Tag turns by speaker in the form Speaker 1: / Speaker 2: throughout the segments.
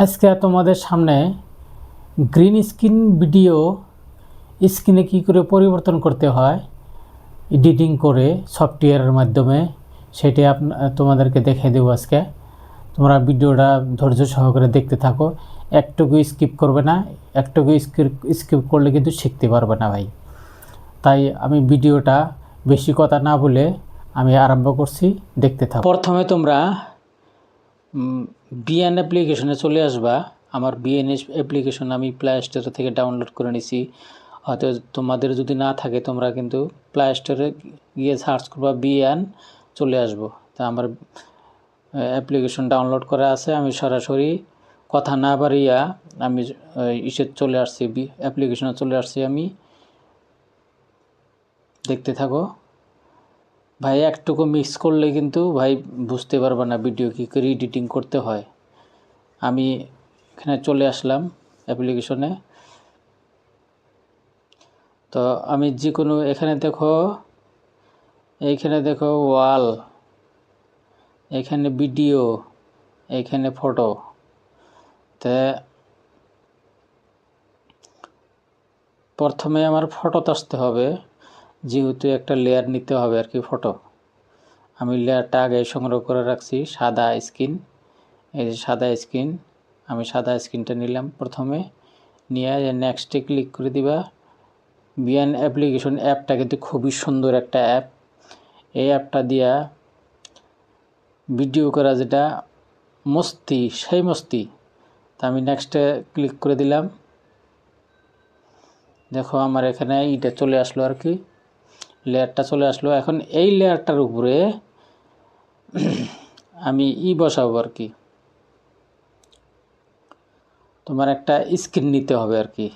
Speaker 1: আজকে তোমাদের সামনে গ্রিন স্ক্রিন ভিডিও স্ক্রিনে কী করে পরিবর্তন করতে হয় এডিটিং করে সফটওয়্যারের মাধ্যমে সেটি তোমাদেরকে দেখিয়ে দেবো আজকে। তোমরা ভিডিওটা ধৈর্য সহকারে দেখতে থাকো, একটুকু স্কিপ করবে না। একটুকু স্কিপ করলে কিন্তু শিখতে পারবে না ভাই। তাই আমি ভিডিওটা বেশি কথা না বলে আমি আরম্ভ করছি, দেখতে থাকো। প্রথমে তোমরা বিএন অ্যাপ্লিকেশনে চলে আসবা। আমার বিএন অ্যাপ্লিকেশন আমি প্লে স্টোর থেকে ডাউনলোড করে নিছি। হয়তো তোমাদের যদি না থাকে তোমরা কিন্তু প্লে স্টোরে গিয়ে সার্চ করবা বিএন, চলে আসবো। তা আমার অ্যাপ্লিকেশন ডাউনলোড করা আছে। আমি সরাসরি কথা না বাড়িয়া আমি চলে আসছি, অ্যাপ্লিকেশনে চলে আসছি। আমি দেখতে থাকো ভাই। একটুকু মিক্স করলে কিন্তু ভাই বুঝতে পারবে না ভিডিও কী করে এডিটিং করতে হয়। আমি এখানে চলে আসলাম অ্যাপ্লিকেশনে। তো আমি যে কোনো এখানে দেখো, এইখানে দেখো ওয়াল, এখানে ভিডিও, এখানে ফটো। তা প্রথমে আমার ফটোতে আসতে হবে, যেহেতু একটা লেয়ার নিতে হবে আর কি ফটো। আমি লেয়ারটা আগে সংগ্রহ করে রাখছি, সাদা স্ক্রিন। এই যে সাদা স্ক্রিন, আমি সাদা স্ক্রিনটা নিলাম প্রথমে। নিয়ে নেক্সটে ক্লিক করে দিবা। বিএন অ্যাপ্লিকেশন অ্যাপটা কিন্তু খুবই সুন্দর একটা অ্যাপ। এই অ্যাপটা দিয়া ভিডিও করা যেটা মস্তি, সেই মস্তি। তা আমি নেক্সটে ক্লিক করে দিলাম। দেখো আমার এখানে এইটা চলে আসলো আর কি, লেয়ারটা চলে আসলো। এখন এই লেয়ারটার উপরে আমি বসাবো আর কি। তোমার একটা স্ক্রিন নিতে হবে আর কি।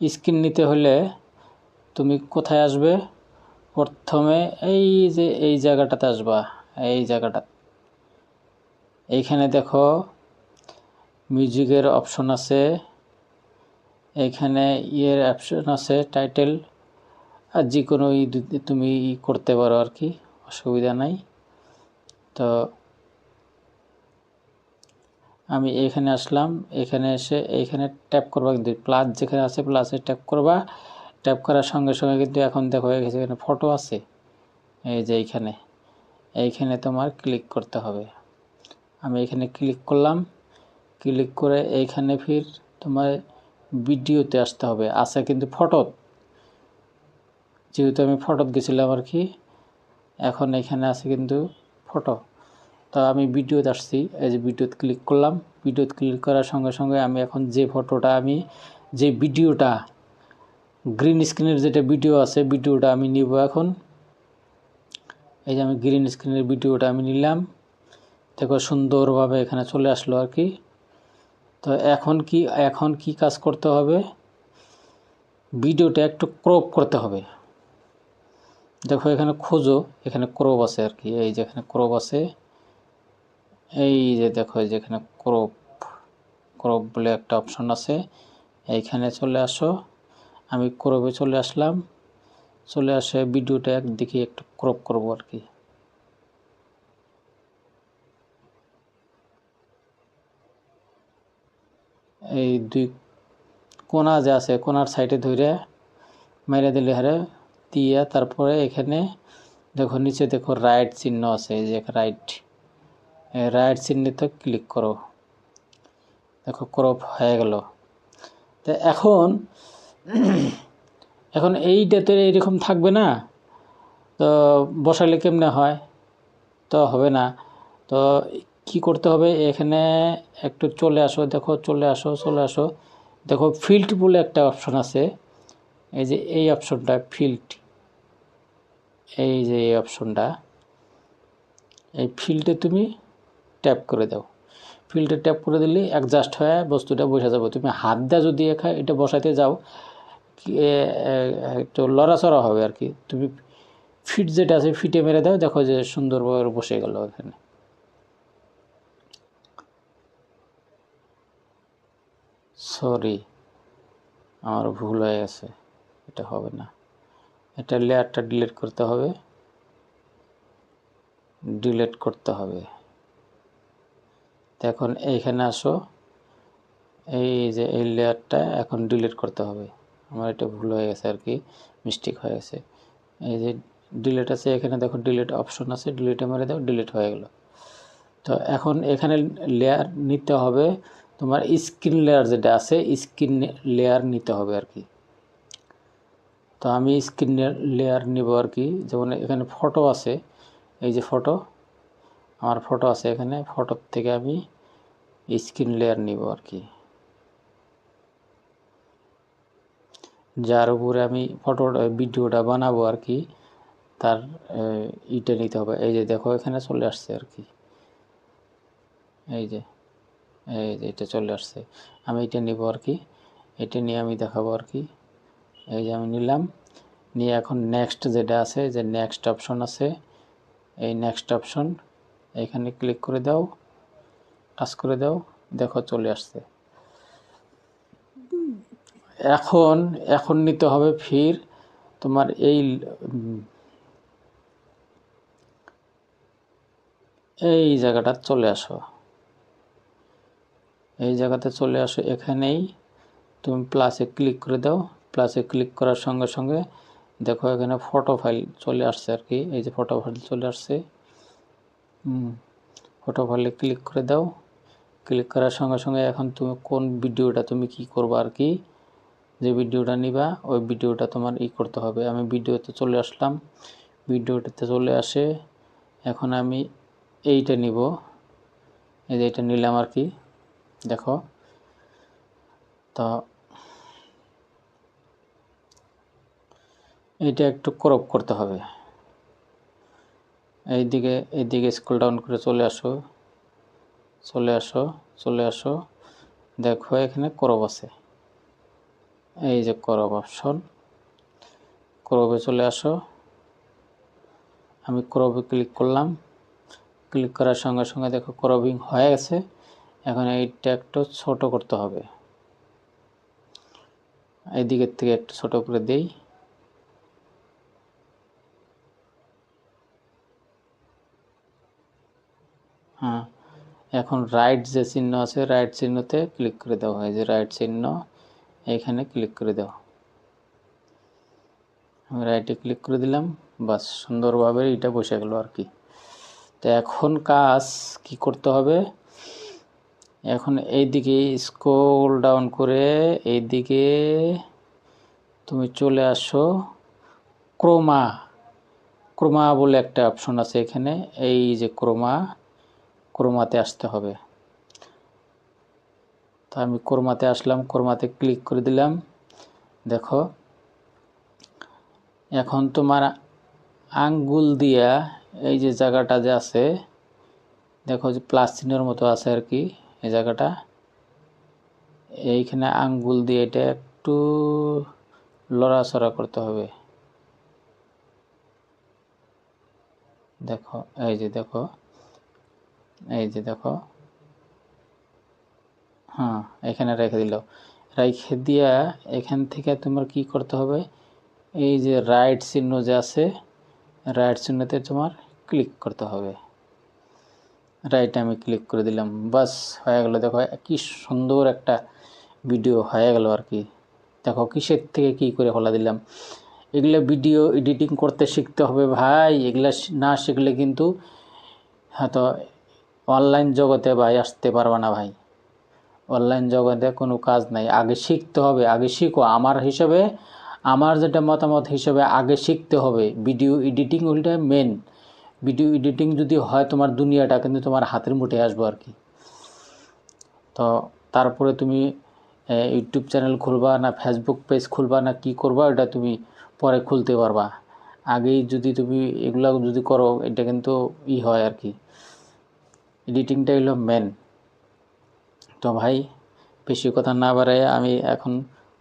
Speaker 1: স্ক্রিন নিতে হলে তুমি কোথায় আসবে? প্রথমে এই যে এই জায়গাটাতে আসবা, এই জায়গাটা। এইখানে দেখো মিউজিকের অপশন আছে, এইখানে ইয়ের অপশন আছে, টাইটেল। আর যে কোনো তুমি করতে পারো আর কি, অসুবিধা নাই। তো আমি এখানে আসলাম। এখানে এসে এইখানে ট্যাপ করবা, কিন্তু প্লাস যেখানে আছে প্লাসে ট্যাপ করবা। ট্যাপ করার সঙ্গে সঙ্গে কিন্তু এখন দেখো এখানে ফটো আছে, এই যে এইখানে তোমার ক্লিক করতে হবে। আমি এখানে ক্লিক করলাম। ক্লিক করে এইখানে ফির তোমার ভিডিওতে আসতে হবে। আছে কিন্তু ফটো, যেহেতু আমি ফটোত গেছিলাম আর কি। এখন এখানে আছে কিন্তু ফটো। তো আমি ভিডিওতে আসছি, এই যে ভিডিওতে ক্লিক করলাম। ভিডিওতে ক্লিক করার সঙ্গে সঙ্গে আমি এখন যে ফটোটা, আমি যে ভিডিওটা গ্রিন স্ক্রিনের যেটা ভিডিও আছে, ভিডিওটা আমি নিব এখন। এই যে আমি গ্রিন স্ক্রিনের ভিডিওটা আমি নিলাম। দেখো সুন্দরভাবে এখানে চলে আসলো আর কি। তো এখন কি কাজ করতে হবে? ভিডিওটা একটু ক্রপ করতে হবে। দেখো এখানে খোঁজো, এখানে ক্রপ আছে আর কি। এই যে এখানে ক্রপ আছে, এই যে দেখো এই যে এখানে ক্রপ, ক্রপ বলে একটা অপশন আছে। এইখানে চলে আসো। আমি ক্রপে চলে আসলাম। চলে আসে ভিডিওটা একদিকে একটু ক্রপ করব আর কি। এই দুই কোনা যে আছে, কোনার সাইডে ধরে মেরে দিলে হারে দিয়ে, তারপরে এখানে দেখো নিচে দেখো রাইট চিহ্ন আছে, এই যে রাইট, রাইট চিহ্নিতে ক্লিক করো। দেখো ক্রপ হয়ে গেল। তো এখন এইটাতে এইরকম থাকবে না, তো বসালে কেমনে হয়? তো হবে না। তো কি করতে হবে? এখানে একটু চলে আসো, দেখো চলে আসো। দেখো ফিল্ড বলে একটা অপশন আছে, এই যে এই অপশনটা ফিল্ড, এই যে এই অপশনটা, এই ফিল্ডে তুমি ট্যাপ করে দাও। ফিল্ডে ট্যাপ করে দিলে অ্যাডজাস্ট হয়ে বস্তুটা বসে যাবে। তুমি হাত দিয়ে যদি এটা বসাতে যাও একটু লড়াচড়া হবে আর কি। তুমি ফিট যেটা আছে ফিটে মেরে দাও, দেখো যে সুন্দরভাবে বসে গেল এখানে। সরি, আমার ভুল হয়ে গেছে, এটা হবে না। এটা লেয়ারটা ডিলিট করতে হবে, ডিলিট করতে হবে। তো এখন এইখানে আসো, এই যে এই লেয়ারটা এখন ডিলিট করতে হবে। আমার এটা ভুল হয়ে গেছে আর কি, মিস্টেক হয়ে গেছে। এই যে ডিলিট আছে, এখানে দেখো ডিলিট অপশন আছে, ডিলিটে মেরে দাও, ডিলিট হয়ে গেল। তো এখন এখানে লেয়ার নিতে হবে তোমার স্ক্রিন লেয়ার যেটা আছে, স্ক্রিন লেয়ার নিতে হবে আর কি। তো আমি স্ক্রিন লেয়ার নিব আর কি। যেমন এখানে ফটো আছে, এই যে ফটো, আমার ফটো আছে এখানে, ফটোর থেকে আমি স্ক্রিন লেয়ার নিব আর কি, যার উপরে আমি ফটোটা ভিডিওটা বানাবো আর কি, তার ইটা নিতে হবে। এই যে দেখো এখানে চলে আসছে আর কি, এই যে এটা চলে আসছে। আমি এটা নিব আর কি, এটা নিয়ে আমি দেখাবো আর কি। এই যে আমি নিলাম, নিয়ে এখন নেক্সট যেটা আছে, যে নেক্সট অপশন আছে, এই নেক্সট অপশন এখানে ক্লিক করে দাও, টাচ করে দাও, দেখো চলে আসছে। এখন নিতে হবে ফির তোমার এই জায়গাটা চলে আসো, এই জায়গাতে চলে আসো। এখানেই তুমি প্লাসে ক্লিক করে দাও, প্লাসে ক্লিক করার সঙ্গে সঙ্গে দেখো এখানে ফটো ফাইল চলে আসছে আর কি। এই যে ফটো ফাইল চলে আসছে, ফটো ফাইলে ক্লিক করে দাও। ক্লিক করার সঙ্গে সঙ্গে এখন তুমি কোন ভিডিওটা তুমি কি করবা আর কি, যে ভিডিওটা নিবা ওই ভিডিওটা তোমার করতে হবে। আমি ভিডিওতে চলে আসলাম, ভিডিওটাতে চলে আসে এখন আমি এইটা নিব, এই যে এটা নিলাম আর কি। দেখো তো এইটা একটু ক্রপ করতে হবে। এইদিকে স্ক্রল ডাউন করে চলে আসো, চলে আসো, চলে আসো। দেখো এখানে ক্রপ আছে, এই যে ক্রপ অপশন, ক্রপে চলে আসো। আমি ক্রপে ক্লিক করলাম, ক্লিক করার সঙ্গে সঙ্গে দেখো ক্রপিং হয়ে গেছে। এখন এইটা একটু ছোট করতে হবে, এই দিকের থেকে একটু ছোট করে দেই। হ্যাঁ, এখন রাইট যে চিহ্ন আছে, রাইট চিহ্নতে ক্লিক করে দাও, হয় যে রাইট চিহ্ন, এইখানে ক্লিক করে দাও। আমি রাইটে ক্লিক করে দিলাম, বাস সুন্দরভাবে এটা বসে গেল আর কি। তো এখন কাজ কি করতে হবে, এখন এইদিকে স্ক্রল ডাউন করে এইদিকে তুমি চলে আসো, ক্রোমা, ক্রোমা বলে একটা অপশন আছে এখানে, এই যে ক্রোমাতে আসতে হবে। তো আমি ক্রোমাতে আসলাম, ক্রোমাতে ক্লিক করে দিলাম। দেখো এখন তোমার আঙ্গুল দিয়া এই যে জায়গাটা যে আছে, দেখো যে প্লাস চিহ্নের মতো আছে আর কি, এই জায়গাটা, এইখানে আঙ্গুল দিয়ে এটা একটু লড়াচড়া করতে হবে। দেখো এই যে দেখো, এই যে দেখো, হ্যাঁ এখানে রেখে দিল। রেখে দিয়া এখান থেকে তোমার কি করতে হবে, এই যে রাইট চিহ্ন যে আছে, রাইট চিহ্নতে তোমার ক্লিক করতে হবে। রাইট আমি ক্লিক করে দিলাম, বাস হয়ে গেল। দেখো কি সুন্দর একটা ভিডিও হয়ে গেল আর কি। দেখো কিসের থেকে কি করে ফেলা দিলাম। এগুলো ভিডিও এডিটিং করতে শিখতে হবে ভাই, এগুলা না শিখলে কিন্তু হয়তো অনলাইন জগতে ভাই আসতে পারবে না ভাই। অনলাইন জগতে কোনো কাজ নাই, আগে শিখতে হবে, আগে শিখো। আমার হিসাবে, আমার যেটা মতামত হিসেবে আগে শিখতে হবে। ভিডিও এডিটিং ওইটা মেন। ভিডিও এডিটিং যদি হয় তোমার, দুনিয়াটা কিন্তু তোমার হাতের মুঠে আসবো আর কি। তো তারপরে তুমি ইউটিউব চ্যানেল খুলবা না ফেসবুক পেজ খুলবা না কি করবা, এটা তুমি পরে খুলতে পারবা। আগেই যদি তুমি এগুলো যদি করো, এটা কিন্তু হয় আর কি। এডিটিংটা হলো মেন। তো ভাই বেশি কথা না বাড়ায় আমি এখন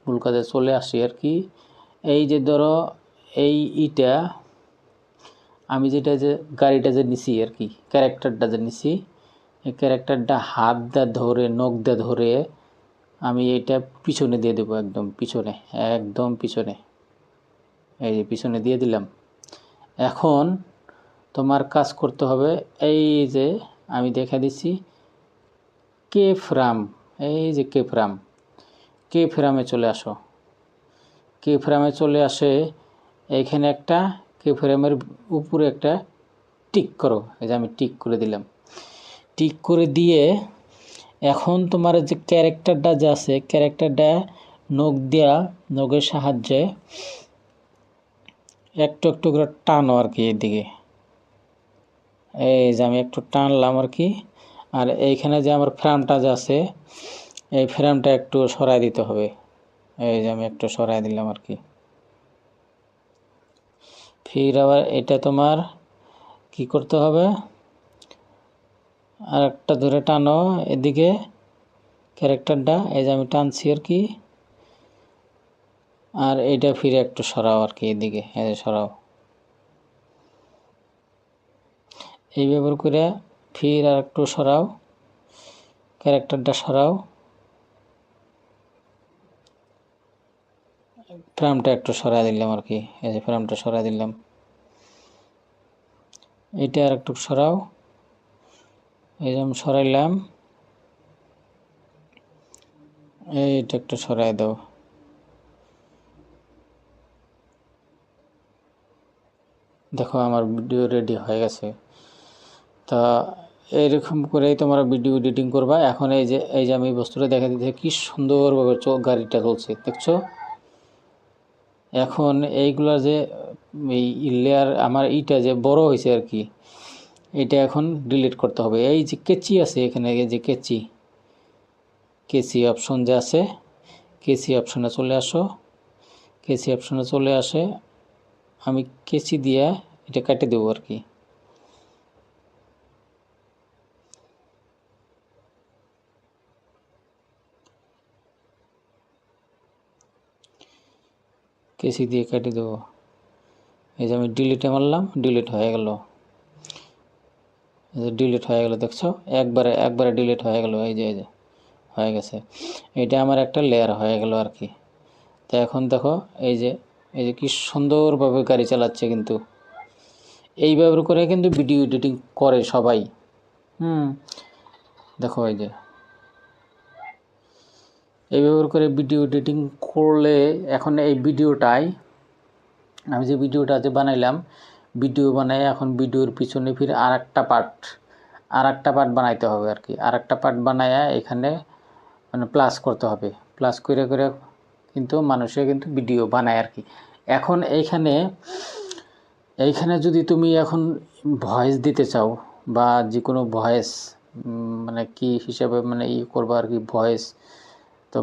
Speaker 1: মূল কাজে চলে আসি আর কি। এই যে ধরো এই আমি যেটা যে গাড়িটা যে নিছি আর কি, ক্যারেক্টারটা যে নিছি, এই ক্যারেক্টারটা হাত দিয়ে ধরে, নখ দিয়ে ধরে আমি এটা পিছনে দিয়ে দেবো, একদম পিছনে, একদম পিছনে, এই যে পিছনে দিয়ে দিলাম। এখন তোমার কাজ করতে হবে, এই যে আমি দেখা দিচ্ছি, কে ফ্রেম, এই যে কে ফ্রেম, কে ফ্রেমে চলে আসো। কে ফ্রেমে চলে আসে এইখানে একটা কে ফ্রেমের উপরে একটা টিক করো। এই যে আমি টিক করে দিলাম। টিক করে দিয়ে এখন তোমার যে ক্যারেক্টারটা যে আছে, ক্যারেক্টারটা নখ দেওয়া, নখের সাহায্যে একটু একটু করে টানো আর কি এদিকে। এই যে আমি একটু টানলাম আর কি। আর এইখানে যে আমার ফ্রেমটা যে আছে, এই ফ্রেমটা একটু সরাই দিতে হবে। এই যে আমি একটু সরাই দিলাম আর কি। ফির আবার এটা তোমার কি করতে হবে, আর একটা ধরে টানো এদিকে ক্যারেক্টারটা। এই যে আমি টানছি আর কি। আর এইটা ফিরে একটু সরাও আর কি এদিকে, এই যে সরাও। এই ব্যবহার করে ফির আর একটু সরাও, ক্যারেক্টারটা সরাও, ফ্রেমটা একটু সরাই দিলাম আর কি। এই যে ফ্রেমটা সরাই দিলাম। এটা আর একটু সরাও, এই যে আমি সরাইলাম। এইটা একটু সরাই দাও। দেখো আমার ভিডিও রেডি হয়ে গেছে। তা এইরকম করেই তোমরা ভিডিও এডিটিং করবা। এখন এই যে আমি বস্তুটা দেখা দিচ্ছি কি সুন্দরভাবে গাড়িটা চলছে, দেখছো? এখন এইগুলা যে এই লেয়ার আমার এইটা যে বড় হয়েছে আর কি, এটা এখন ডিলিট করতে হবে। এই যে কেচি আছে এখানে, এই যে কেচি, কেসি অপশন যে আছে, কেসি অপশনে চলে আসো। কেসি অপশনে চলে আসে আমি কেচি দিয়ে এটা কেটে দেবো আর কি। কেসি দিয়ে কেটে দেবো। এই যে আমি ডিলিটে মারলাম, ডিলিট হয়ে গেল। এই যে ডিলিট হয়ে গেল, দেখছো? একবারে ডিলিট হয়ে গেল। এই যে হয়ে গেছে। এটা আমার একটা লেয়ার হয়ে গেল আর কি। তো এখন দেখো এই যে কি সুন্দরভাবে গাড়ি চালাচ্ছে। কিন্তু এইভাবে করে কিন্তু ভিডিও এডিটিং করে সবাই। দেখো এই যে এইভাবে করে ভিডিও এডিটিং করলে এখন এই ভিডিওটাই আমি যে ভিডিওটা যে বানাইলাম, ভিডিও বানাই এখন ভিডিওর পিছনে ফিরে আর একটা পার্ট বানাইতে হবে আর কি। আর একটা পার্ট বানায়া এখানে মানে প্লাস করতে হবে। প্লাস করে কিন্তু মানুষে কিন্তু ভিডিও বানায় আর কি। এখন এইখানে যদি তুমি এখন ভয়েস দিতে চাও বা যে কোনো ভয়েস মানে কি হিসাবে মানে করবা আর কি, ভয়েস, তো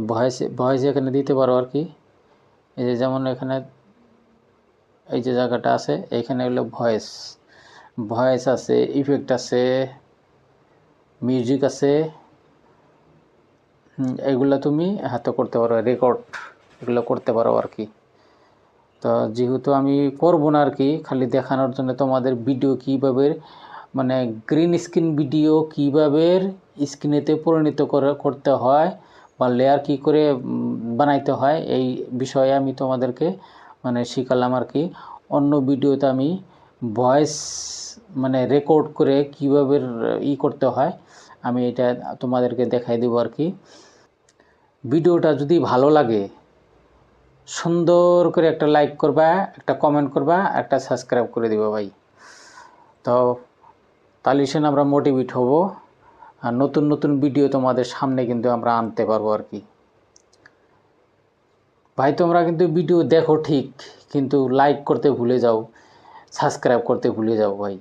Speaker 1: ভয়েস এখানে দিতে পারো আর কি। এই যে যেমন এখানে এই যে জায়গাটা আছে, এখানে হলো ভয়েস আছে, ইফেক্ট আছে, মিউজিক আছে। এগুলো তুমি হাতে করতে পারো, রেকর্ড এগুলো করতে পারো আর কি। তো যেহেতু আমি করব না আর কি, খালি দেখানোর জন্য তোমাদের ভিডিও কীভাবে মানে গ্রিন স্ক্রিন ভিডিও কীভাবে স্ক্রিনেতে পরিণত করতে হয় বা লেয়ার কী করে বানাইতে হয়, এই বিষয়ে আমি তোমাদেরকে মানে শিখালাম আর কি। অন্য ভিডিওতে আমি ভয়েস মানে রেকর্ড করে কীভাবে করতে হয় আমি এটা তোমাদেরকে দেখাই দেবো আর কি। ভিডিওটা যদি ভালো লাগে সুন্দর করে একটা লাইক করবা, একটা কমেন্ট করবা, একটা সাবস্ক্রাইব করে দিবা ভাই। তো তাহলে আমরা মোটিভেট হব আর নতুন নতুন ভিডিও তোমাদের সামনে কিন্তু আমরা আনতে পারবো আর কি। ভাই তোমরা কিন্তু ভিডিও দেখো ঠিক, কিন্তু লাইক করতে ভুলে যাও, সাবস্ক্রাইব করতে ভুলে যাও ভাই।